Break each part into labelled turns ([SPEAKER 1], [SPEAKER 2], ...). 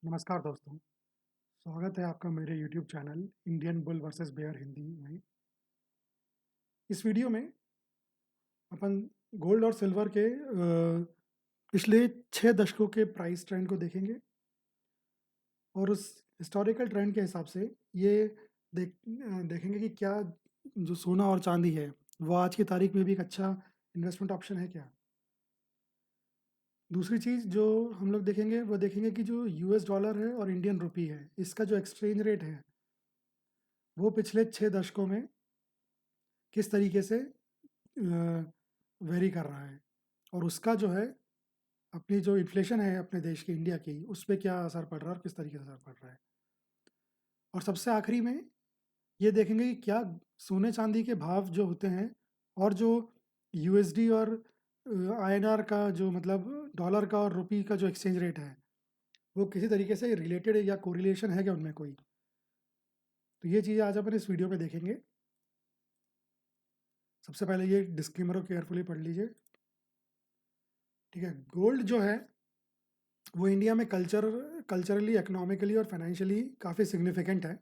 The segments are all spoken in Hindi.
[SPEAKER 1] नमस्कार दोस्तों, स्वागत है आपका मेरे YouTube channel Indian bull versus bear Hindi में। इस वीडियो में अपन गोल्ड और सिल्वर के पिछले 6 दशकों के प्राइस ट्रेंड को देखेंगे और उस हिस्टोरिकल ट्रेंड के हिसाब से ये देखेंगे कि क्या जो सोना और चांदी है, वो आज की तारीख में भी एक अच्छा इन्वेस्टमेंट ऑप्शन है क्या? दूसरी चीज़ जो हम लोग देखेंगे, वो देखेंगे कि जो यूएस डॉलर है और इंडियन रुपी है, इसका जो एक्सचेंज रेट है, वो पिछले 6 दशकों में किस तरीके से वेरी कर रहा है और उसका जो है अपनी जो इन्फ्लेशन है अपने देश की इंडिया की उस पर क्या असर पड़ रहा है और किस तरीके से असर पड़ रहा है। और सबसे आखिरी में ये देखेंगे कि क्या सोने चांदी के भाव जो होते हैं और जो यूएसडी और आईएनआर का जो मतलब डॉलर का और रुपी का जो एक्सचेंज रेट है, वो किसी तरीके से रिलेटेड है या कोरिलेशन है क्या उनमें कोई। तो ये चीज़ आज अपन इस वीडियो पे देखेंगे। सबसे पहले ये डिस्क्लेमर को केयरफुली पढ़ लीजिए। ठीक है, गोल्ड जो है वो इंडिया में कल्चरली, इकोनॉमिकली और फाइनेंशियली काफ़ी सिग्निफिकेंट है।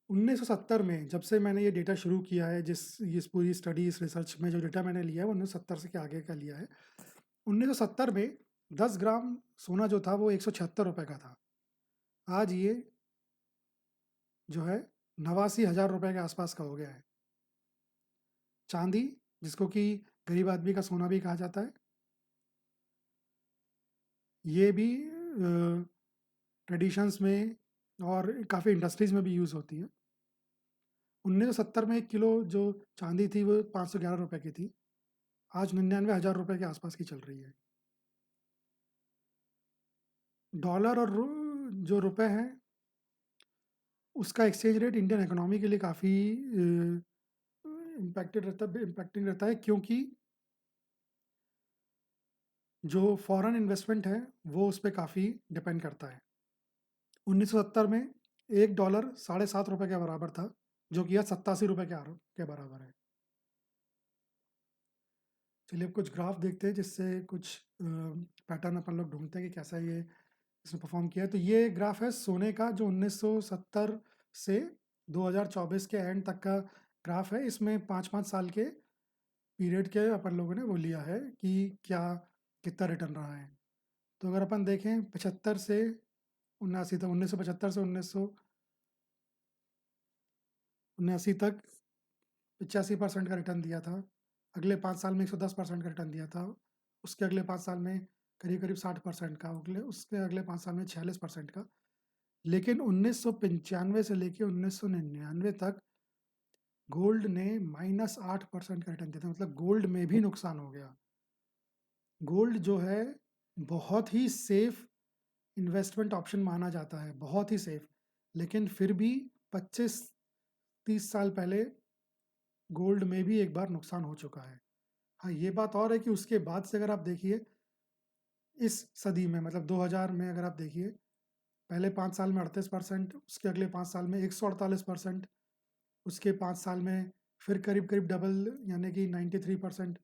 [SPEAKER 1] 1970 में जब से मैंने ये डेटा शुरू किया है, इस पूरी स्टडी, इस रिसर्च में जो डेटा मैंने लिया है वो 1970 से के आगे का लिया है। 1970 में 10 ग्राम सोना जो था वो 176 रुपये का था। आज ये जो है 89,000 रुपये के आसपास का हो गया है। चांदी, जिसको कि गरीब आदमी का सोना भी कहा जाता है, ये भी ट्रेडिशंस में और काफ़ी इंडस्ट्रीज़ में भी यूज़ होती है। 1970 में 1 किलो जो चांदी थी वो 511 रुपए की थी। आज 99,000 रुपए के आसपास की चल रही है। डॉलर और जो रुपए हैं, उसका एक्सचेंज रेट इंडियन इकोनॉमी के लिए काफ़ी इम्पैक्टिंग रहता है, क्योंकि जो फॉरेन इन्वेस्टमेंट है वो उस पर काफ़ी डिपेंड करता है। 1970 में $1 7.5 रुपए के बराबर था, जो कि आज 87 रुपए के बराबर है। चलिए अब कुछ ग्राफ देखते हैं जिससे कुछ पैटर्न अपन लोग ढूंढते हैं कि कैसा ये इसने परफॉर्म किया है। तो ये ग्राफ है सोने का, जो 1970 से 2024 के एंड तक का ग्राफ है। इसमें 5-5 साल के पीरियड के अपन लोगों ने वो लिया है कि क्या कितना रिटर्न रहा है। तो अगर अपन देखें 75 से 79 तक, 1975 से 1979 तक 85% का रिटर्न दिया था। अगले 5 साल में 110% का रिटर्न दिया था। उसके अगले 5 साल में करीब करीब 60% का, उसके अगले 5 साल में 46% का। लेकिन 1995 से लेके 1999 तक गोल्ड ने -8% का रिटर्न दिया था। मतलब गोल्ड में भी नुकसान हो गया। गोल्ड जो है बहुत ही सेफ इन्वेस्टमेंट ऑप्शन माना जाता है, बहुत ही सेफ। लेकिन फिर भी 25-30 साल पहले गोल्ड में भी एक बार नुकसान हो चुका है। हाँ, ये बात और है कि उसके बाद से अगर आप देखिए इस सदी में, मतलब 2000 में अगर आप देखिए, पहले 5 साल में 38%, उसके अगले 5 साल में 148%, उसके 5 साल में फिर करीब करीब डबल, यानी कि 93%,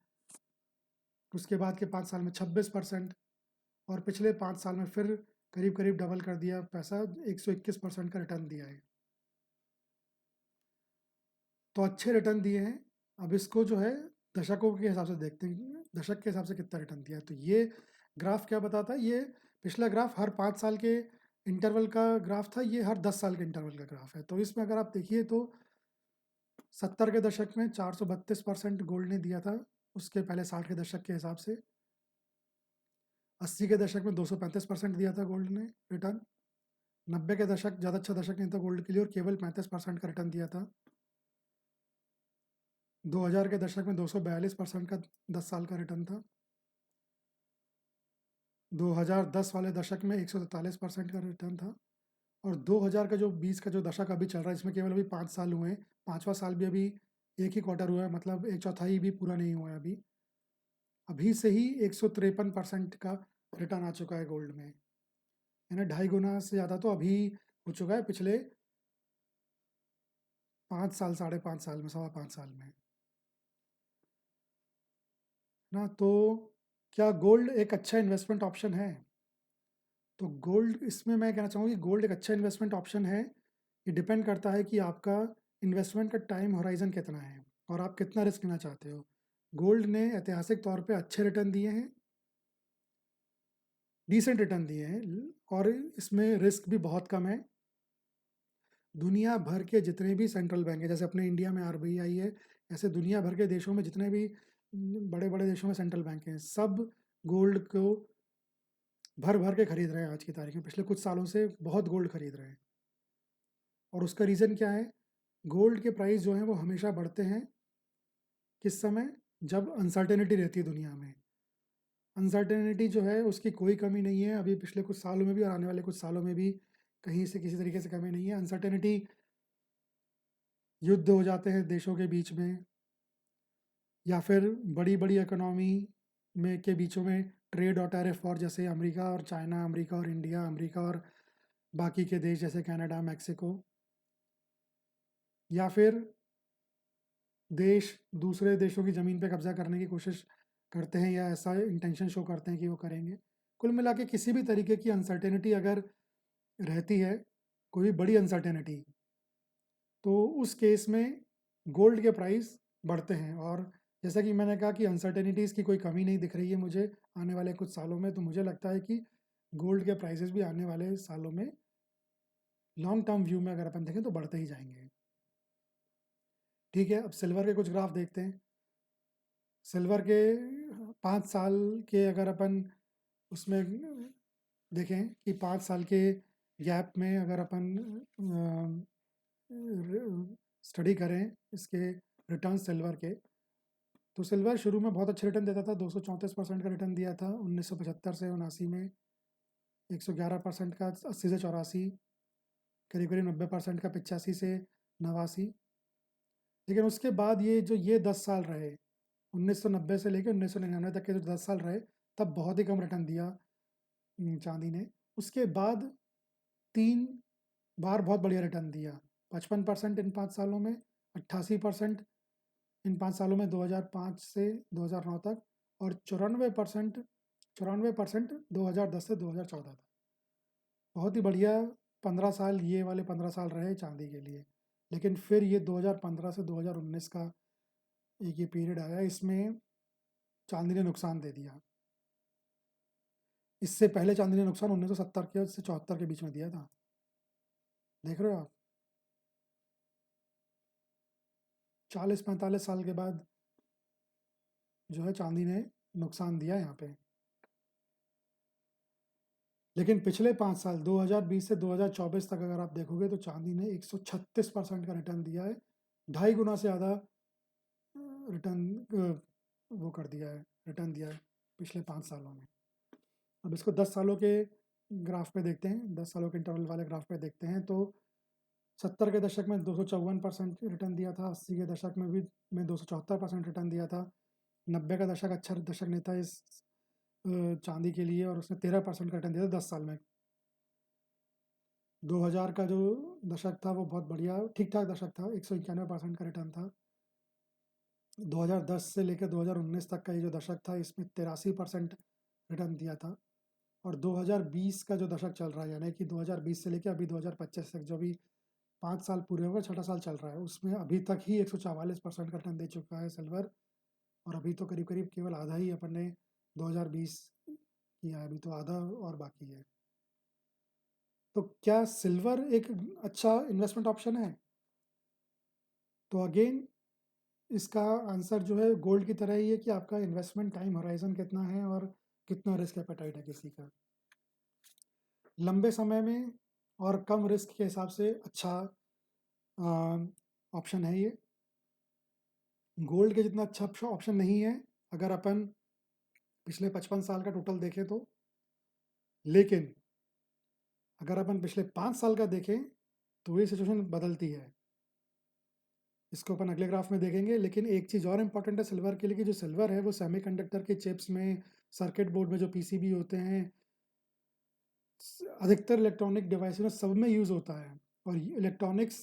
[SPEAKER 1] उसके बाद के 5 साल में 26%, और पिछले 5 साल में फिर करीब करीब डबल कर दिया पैसा, 121% का रिटर्न दिया है। तो अच्छे रिटर्न दिए हैं। अब इसको जो है दशकों के हिसाब से देखते हैं, दशक के हिसाब से कितना रिटर्न दिया है। तो ये ग्राफ क्या बताता है, ये पिछला ग्राफ हर 5 साल के इंटरवल का ग्राफ था, ये हर 10 साल के इंटरवल का ग्राफ है। तो इसमें अगर आप देखिए तो 70 के दशक में 432% गोल्ड ने दिया था, उसके पहले 60 के दशक के हिसाब से। 80 के दशक में 235% दिया था गोल्ड ने रिटर्न। 90 के दशक ज़्यादा अच्छा दशक नहीं था गोल्ड के लिए, और केवल 35% का रिटर्न दिया था। 2000 के दशक में 242% का 10 साल का रिटर्न था। 2010 वाले दशक में 143% का रिटर्न था। और 2000 का जो 20 का जो दशक अभी चल रहा है, इसमें केवल अभी 5 साल हुए हैं। 5वां साल भी अभी एक ही क्वार्टर हुआ है, मतलब एक चौथाई भी पूरा नहीं हुआ है अभी। अभी से ही 153% का रिटर्न आ चुका है गोल्ड में, यानी 2.5 गुना से ज़्यादा तो अभी हो चुका है पिछले 5 साल, 5.5 साल में, 5.25 साल में ना। तो क्या गोल्ड एक अच्छा इन्वेस्टमेंट ऑप्शन है? तो गोल्ड, इसमें मैं कहना चाहूँगा कि गोल्ड एक अच्छा इन्वेस्टमेंट ऑप्शन है। ये डिपेंड करता है कि आपका इन्वेस्टमेंट का टाइम होराइज़न कितना है और आप कितना रिस्क लेना चाहते हो। गोल्ड ने ऐतिहासिक तौर पे अच्छे रिटर्न दिए हैं, डिसेंट रिटर्न दिए हैं, और इसमें रिस्क भी बहुत कम है। दुनिया भर के जितने भी सेंट्रल बैंक हैं, जैसे अपने इंडिया में आरबीआई है, ऐसे दुनिया भर के देशों में जितने भी बड़े बड़े देशों में सेंट्रल बैंक हैं, सब गोल्ड को भर भर के खरीद रहे हैं। आज की तारीख में पिछले कुछ सालों से बहुत गोल्ड खरीद रहे हैं। और उसका रीज़न क्या है? गोल्ड के प्राइस जो हैं वो हमेशा बढ़ते हैं किस समय? जब अनसर्टेनिटी रहती है दुनिया में। अनसर्टेनिटी जो है उसकी कोई कमी नहीं है, अभी पिछले कुछ सालों में भी और आने वाले कुछ सालों में भी कहीं से किसी तरीके से कमी नहीं है। अनसर्टेनिटी, युद्ध हो जाते हैं देशों के बीच में, या फिर बड़ी बड़ी इकोनॉमी में के बीचों में ट्रेड और टैरिफ वॉर, जैसे अमेरिका और चाइना, अमेरिका और इंडिया, अमेरिका और बाकी के देश जैसे कनाडा, मैक्सिको, या फिर देश दूसरे देशों की ज़मीन पे कब्जा करने की कोशिश करते हैं या ऐसा इंटेंशन शो करते हैं कि वो करेंगे। कुल मिला के किसी भी तरीके की अनसर्टेनिटी अगर रहती है, कोई बड़ी अनसर्टेनिटी, तो उस केस में गोल्ड के प्राइस बढ़ते हैं। और जैसा कि मैंने कहा कि अनसर्टेनिटीज़ की कोई कमी नहीं दिख रही है मुझे आने वाले कुछ सालों में, तो मुझे लगता है कि गोल्ड के प्राइसेस भी आने वाले सालों में लॉन्ग टर्म व्यू में अगर अपन देखें तो बढ़ते ही जाएंगे। ठीक है, अब सिल्वर के कुछ ग्राफ देखते हैं। सिल्वर के 5 साल के अगर अपन उसमें देखें कि 5 साल के गैप में अगर अपन स्टडी करें इसके रिटर्न सिल्वर के, तो सिल्वर शुरू में बहुत अच्छे रिटर्न देता था। 234% का रिटर्न दिया था 1975 से 79 में, 111% का 80 से 84, करीब करीब 90% का 85 से 89। लेकिन उसके बाद ये 10 साल रहे, 1990 से लेकर 1999 तक के जो 10 साल रहे, तब बहुत ही कम रिटर्न दिया चांदी ने। उसके बाद 3 बार बहुत बढ़िया रिटर्न दिया, 55% इन 5 सालों में, 88% इन 5 सालों में 2005 से 2009 तक, और 94% 2010 से 2014 तक। बहुत ही बढ़िया 15 साल, ये वाले 15 साल रहे चांदी के लिए। लेकिन फिर ये 2015 से 2019 का एक ये पीरियड आया, इसमें चांदी ने नुकसान दे दिया। इससे पहले चांदी ने नुकसान 1970 के से 74 के बीच में दिया था। देख रहे हो आप, 40-45 साल के बाद जो है चांदी ने नुकसान दिया यहाँ पे। लेकिन पिछले 5 साल 2020 से 2024 तक अगर आप देखोगे तो चांदी ने 136% का रिटर्न दिया है, 2.5 गुना से ज़्यादा रिटर्न वो कर दिया है, रिटर्न दिया है पिछले 5 सालों में। अब इसको 10 सालों के ग्राफ पे देखते हैं, 10 सालों के इंटरवल वाले ग्राफ पे देखते हैं, तो 70 के दशक में 254% रिटर्न दिया था, 80 के दशक में भी 274% रिटर्न दिया था, 90 का दशक अच्छा दशक नहीं था इस चांदी के लिए, और उसने 13% का रिटर्न दिया था 10 साल में। 2000 का जो दशक था वो बहुत बढ़िया ठीक ठाक दशक था, 191% का रिटर्न था। 2010 से लेकर 2019 तक का ये जो दशक था, इसमें 83% रिटर्न दिया था। और 2020 का जो दशक चल रहा है, यानी कि 2020 से लेकर अभी 2025 तक, जो भी 5 साल पूरे हो गए, छठा साल चल रहा है, उसमें अभी तक ही 144% का रिटर्न दे चुका है सिल्वर। और अभी तो करीब करीब केवल आधा ही अपन ने 2020 किया है, अभी तो आधा और बाकी है। तो क्या सिल्वर एक अच्छा इन्वेस्टमेंट ऑप्शन है? तो अगेन इसका आंसर जो है गोल्ड की तरह ही है कि आपका इन्वेस्टमेंट टाइम होराइजन कितना है और कितना रिस्क एपेटाइट है किसी का। लंबे समय में और कम रिस्क के हिसाब से अच्छा ऑप्शन है ये। गोल्ड के जितना अच्छा ऑप्शन नहीं है अगर अपन पिछले 55 साल का टोटल देखें तो। लेकिन अगर अपन पिछले 5 साल का देखें तो ये सिचुएशन बदलती है। इसको अपन अगले ग्राफ में देखेंगे। लेकिन एक चीज़ और इम्पॉर्टेंट है सिल्वर के लिए, कि जो सिल्वर है वो सेमीकंडक्टर के चिप्स में, सर्किट बोर्ड में जो पीसीबी होते हैं, अधिकतर इलेक्ट्रॉनिक डिवाइस में, सब में यूज़ होता है। और इलेक्ट्रॉनिक्स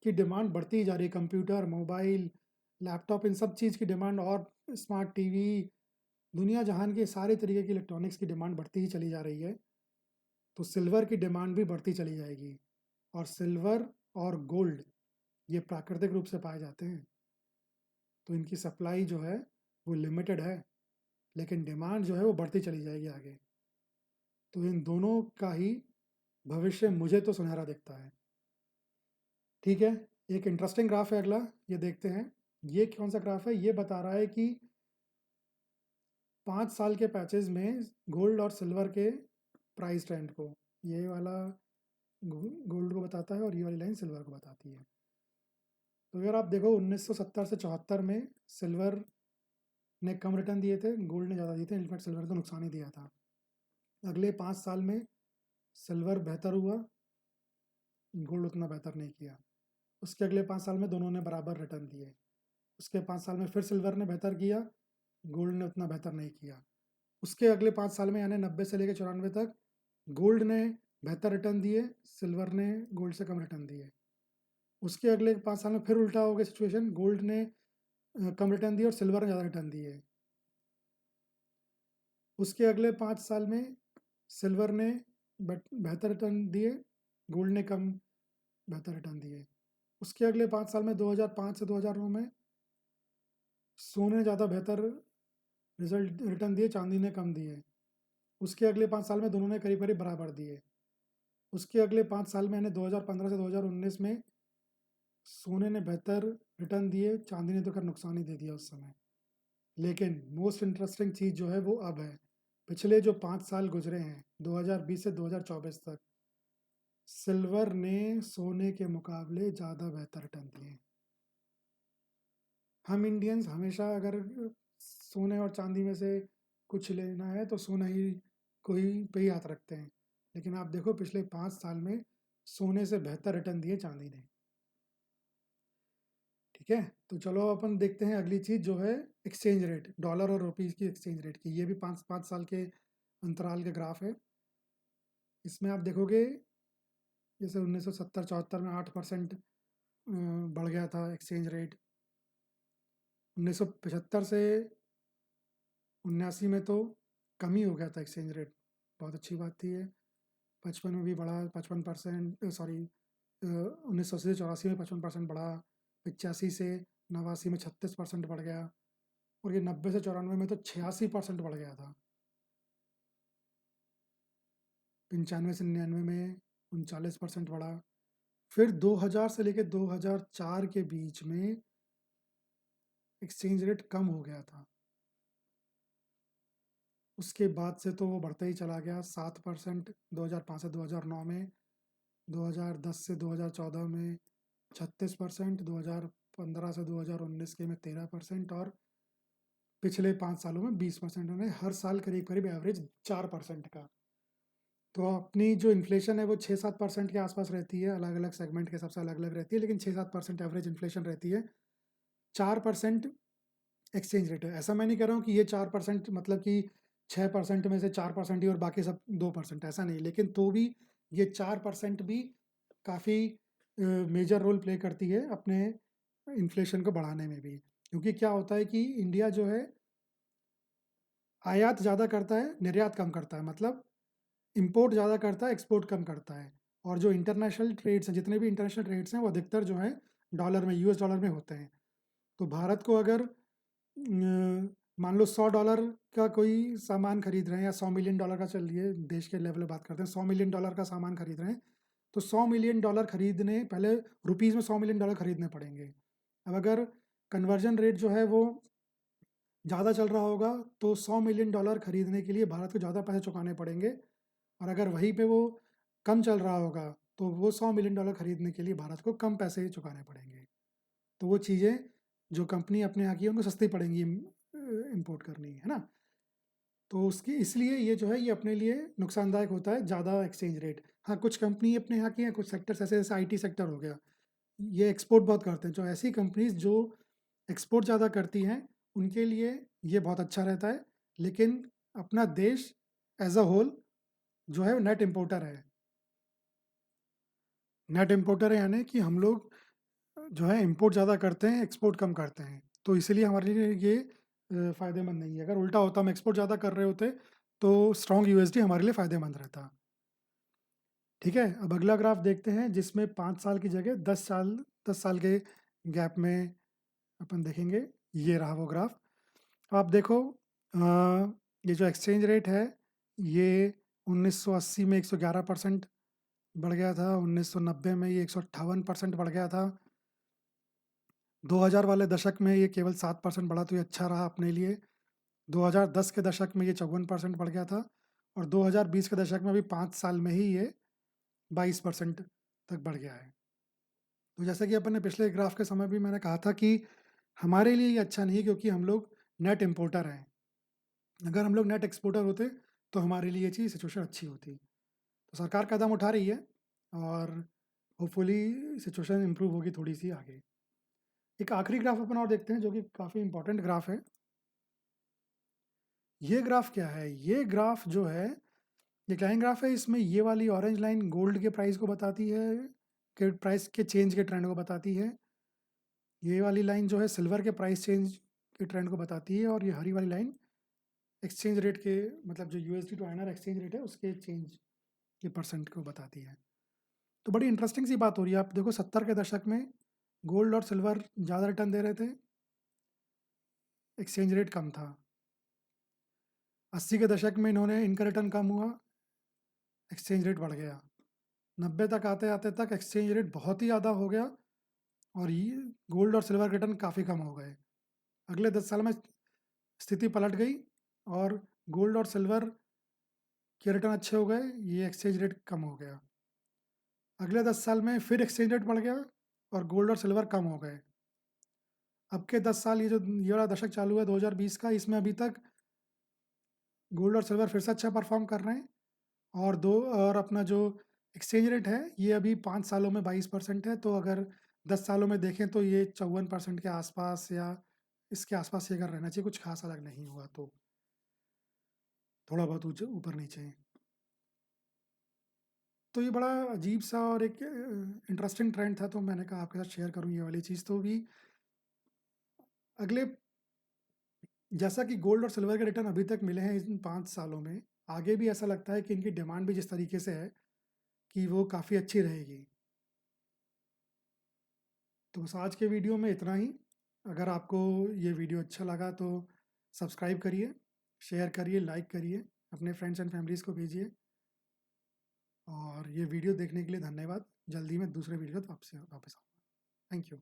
[SPEAKER 1] की डिमांड बढ़ती ही जा रही है, कंप्यूटर, मोबाइल, लैपटॉप, इन सब चीज़ की डिमांड, और स्मार्ट टीवी, दुनिया जहान के सारे तरीके की इलेक्ट्रॉनिक्स की डिमांड बढ़ती ही चली जा रही है, तो सिल्वर की डिमांड भी बढ़ती चली जाएगी। और सिल्वर और गोल्ड ये प्राकृतिक रूप से पाए जाते हैं, तो इनकी सप्लाई जो है वो लिमिटेड है, लेकिन डिमांड जो है वो बढ़ती चली जाएगी आगे। तो इन दोनों का ही भविष्य मुझे तो सुनहरा दिखता है। ठीक है, एक इंटरेस्टिंग ग्राफ है अगला, ये देखते हैं। ये कौन सा ग्राफ है? ये बता रहा है कि 5 साल के पैचेस में गोल्ड और सिल्वर के प्राइस ट्रेंड को, ये वाला गोल्ड को बताता है और ये वाली लाइन सिल्वर को बताती है। तो अगर आप देखो 1970 से 74 में सिल्वर ने कम रिटर्न दिए थे, गोल्ड ने ज़्यादा दिए थे, इनफैक्ट सिल्वर तो नुकसान ही दिया था। अगले 5 साल में सिल्वर बेहतर हुआ, गोल्ड उतना बेहतर नहीं किया। उसके अगले 5 साल में दोनों ने बराबर रिटर्न दिए। उसके 5 साल में फिर सिल्वर ने बेहतर किया, गोल्ड ने उतना बेहतर नहीं किया। उसके अगले 5 साल में यानी 90 से लेकर 94 तक गोल्ड ने बेहतर रिटर्न दिए, सिल्वर ने गोल्ड से कम रिटर्न दिए। उसके अगले 5 साल में फिर उल्टा हो गया सिचुएशन, गोल्ड ने कम रिटर्न दिए और सिल्वर ने ज़्यादा रिटर्न दिए। उसके अगले 5 साल में सिल्वर ने बेहतर रिटर्न दिए, गोल्ड ने कम बेहतर रिटर्न दिए। उसके अगले 5 साल में 2005 से 2009 में सोने ने ज़्यादा बेहतर रिजल्ट रिटर्न दिए, चांदी ने कम दिए। उसके अगले 5 साल में दोनों ने करीब करीब बराबर दिए। उसके अगले 5 साल में यानी 2015 से 2019 में सोने ने बेहतर रिटर्न दिए, चांदी ने तो खैर नुकसान ही दे दिया उस समय। लेकिन मोस्ट इंटरेस्टिंग चीज़ जो है वो अब है, पिछले जो 5 साल गुजरे हैं 2020 से 2024 तक, सिल्वर ने सोने के मुकाबले ज़्यादा बेहतर रिटर्न दिए। हम इंडियंस हमेशा अगर सोने और चांदी में से कुछ लेना है तो सोना ही कोई पे ही हाथ रखते हैं, लेकिन आप देखो पिछले 5 साल में सोने से बेहतर रिटर्न दिए चांदी ने। ठीक है, तो चलो अपन देखते हैं अगली चीज़ जो है एक्सचेंज रेट, डॉलर और रुपीज़ की एक्सचेंज रेट की। ये भी 5 साल के अंतराल के ग्राफ है। इसमें आप देखोगे जैसे 1970-74 में 8% बढ़ गया था एक्सचेंज रेट। 1975 से 79 में तो कम ही हो गया था एक्सचेंज रेट, बहुत अच्छी बात थी ये। 55 में भी बढ़ा 55%, सॉरी 1980 से 84 में 55% बढ़ा, 85 से 89 में 36% बढ़ गया, और ये 90 से 94 में तो 86% बढ़ गया था। 95 से 99 में 39% बढ़ा। फिर 2000 से लेकर 2004 के बीच में एक्सचेंज रेट कम हो गया था। उसके बाद से तो वो बढ़ता ही चला गया, 7% 2005 से 2009 में, 2010 से 2014 में 36%, 2015 से 2019 के में 13%, और पिछले 5 सालों में 20%। उन्हें हर साल करीब करीब एवरेज 4% का। तो अपनी जो इन्फ्लेशन है वो 6-7% के आसपास रहती है, अलग अलग सेगमेंट के हिसाब से अलग अलग रहती है, लेकिन 6-7% एवरेज इन्फ्लेशन रहती है। 4% एक्सचेंज रेट है। ऐसा मैं नहीं कह रहा हूँ कि ये 4% मतलब कि 6% में से 4% ही और बाकी सब 2%, ऐसा नहीं, लेकिन तो भी ये 4% भी काफ़ी मेजर रोल प्ले करती है अपने इन्फ्लेशन को बढ़ाने में भी। क्योंकि क्या होता है कि इंडिया जो है आयात ज़्यादा करता है, निर्यात कम करता है, मतलब इंपोर्ट ज़्यादा करता है, एक्सपोर्ट कम करता है। और जो इंटरनेशनल ट्रेड्स हैं, जितने भी इंटरनेशनल ट्रेड्स हैं वो अधिकतर जो हैं डॉलर में, यूएस डॉलर में होते हैं। तो भारत को अगर मान लो $100 का कोई सामान खरीद रहे हैं, या $100 मिलियन का, चलिए देश के लेवल में बात करते हैं, $100 मिलियन का सामान खरीद रहे हैं, तो $100 मिलियन खरीदने पहले रुपीज़ में $100 मिलियन खरीदने पड़ेंगे। अब अगर कन्वर्जन रेट जो है वो ज़्यादा चल रहा होगा तो $100 मिलियन खरीदने के लिए भारत को ज़्यादा पैसे चुकाने पड़ेंगे, और अगर वहीं पे वो कम चल रहा होगा तो वो $100 मिलियन खरीदने के लिए भारत को कम पैसे चुकाने पड़ेंगे। तो वो चीज़ें जो कंपनी अपने यहाँ की है उनको सस्ती पड़ेंगी इंपोर्ट करनी, है ना। तो उसकी इसलिए ये जो है ये अपने लिए नुकसानदायक होता है ज़्यादा एक्सचेंज रेट। हाँ, कुछ कंपनी अपने यहाँ की हैं, कुछ सेक्टर्स ऐसे जैसे आईटी सेक्टर हो गया, ये एक्सपोर्ट बहुत करते हैं। जो ऐसी कंपनीज जो एक्सपोर्ट ज़्यादा करती हैं उनके लिए ये बहुत अच्छा रहता है, लेकिन अपना देश एज अ होल जो है नेट इम्पोर्टर है। नेट इम्पोर्टर है यानी कि हम लोग जो है इंपोर्ट ज़्यादा करते हैं, एक्सपोर्ट कम करते हैं, तो इसीलिए हमारे लिए ये फ़ायदेमंद नहीं है। अगर उल्टा होता, हम एक्सपोर्ट ज़्यादा कर रहे होते, तो स्ट्रॉन्ग यूएसडी हमारे लिए फ़ायदेमंद रहता। ठीक है, अब अगला ग्राफ देखते हैं जिसमें 5 साल की जगह 10 साल के गैप में अपन देखेंगे। ये रहा वो ग्राफ। आप देखो, ये जो एक्सचेंज रेट है, ये 1980 में 111% बढ़ गया था, 1990 में ये 158% बढ़ गया था, 2000 वाले दशक में ये केवल 7% बढ़ा, तो ये अच्छा रहा अपने लिए। 2010 के दशक में ये 54% बढ़ गया था, और 2020 के दशक में अभी 5 साल में ही ये 22% तक बढ़ गया है। तो जैसा कि अपन ने पिछले ग्राफ के समय भी मैंने कहा था कि हमारे लिए ये अच्छा नहीं है, क्योंकि हम लोग नेट इम्पोर्टर हैं। अगर हम लोग नेट एक्सपोर्टर होते तो हमारे लिए ये चीज़ सिचुएशन अच्छी होती। तो सरकार कदम उठा रही है, और होपफुली सिचुएशन इम्प्रूव होगी थोड़ी सी आगे। एक आखिरी ग्राफ अपन और देखते हैं, जो कि काफ़ी इंपॉर्टेंट ग्राफ है। ये ग्राफ क्या है? ये ग्राफ जो है, ये लाइन ग्राफ है। इसमें ये वाली ऑरेंज लाइन गोल्ड के प्राइस को बताती है, के प्राइस के चेंज के ट्रेंड को बताती है। ये वाली लाइन जो है सिल्वर के प्राइस चेंज के ट्रेंड को बताती है, और ये हरी वाली लाइन एक्सचेंज रेट के, मतलब जो USD to INR exchange rate है उसके चेंज के परसेंट को बताती है। तो बड़ी इंटरेस्टिंग सी बात हो रही है। आप देखो, 70 के दशक में गोल्ड और सिल्वर ज़्यादा रिटर्न दे रहे थे, एक्सचेंज रेट कम था। 80 के दशक में इन्होंने, इनका रिटर्न कम हुआ, एक्सचेंज रेट बढ़ गया। 90 तक आते आते तक एक्सचेंज रेट बहुत ही ज़्यादा हो गया, और ये गोल्ड और सिल्वर के रिटर्न काफ़ी कम हो गए। अगले 10 साल में स्थिति पलट गई, और गोल्ड और सिल्वर के रिटर्न अच्छे हो गए, ये एक्सचेंज रेट कम हो गया। अगले 10 साल में फिर एक्सचेंज रेट बढ़ गया, और गोल्ड और सिल्वर कम हो गए। अब के 10 साल, ये वाला दशक चालू है 2020 का, इसमें अभी तक गोल्ड और सिल्वर फिर से अच्छा परफॉर्म कर रहे हैं, और अपना जो एक्सचेंज रेट है, ये अभी 5 सालों में 22% है। तो अगर 10 सालों में देखें तो ये 54% के आसपास, या इसके आसपास ही अगर रहना चाहिए, कुछ खास अलग नहीं हुआ तो, थोड़ा बहुत ऊपर नीचे। तो ये बड़ा अजीब सा और एक इंटरेस्टिंग ट्रेंड था, तो मैंने कहा आपके साथ शेयर करूं ये वाली चीज़। तो भी अगले, जैसा कि गोल्ड और सिल्वर के रिटर्न अभी तक मिले हैं इन 5 सालों में, आगे भी ऐसा लगता है कि इनकी डिमांड भी जिस तरीके से है कि वो काफ़ी अच्छी रहेगी। तो बस आज के वीडियो में इतना ही। अगर आपको ये वीडियो अच्छा लगा तो सब्सक्राइब करिए, शेयर करिए, लाइक करिए, अपने फ्रेंड्स एंड फैमिलीज़ को भेजिए, और ये वीडियो देखने के लिए धन्यवाद। जल्दी में दूसरे वीडियो वापस आऊँगा। Thank you.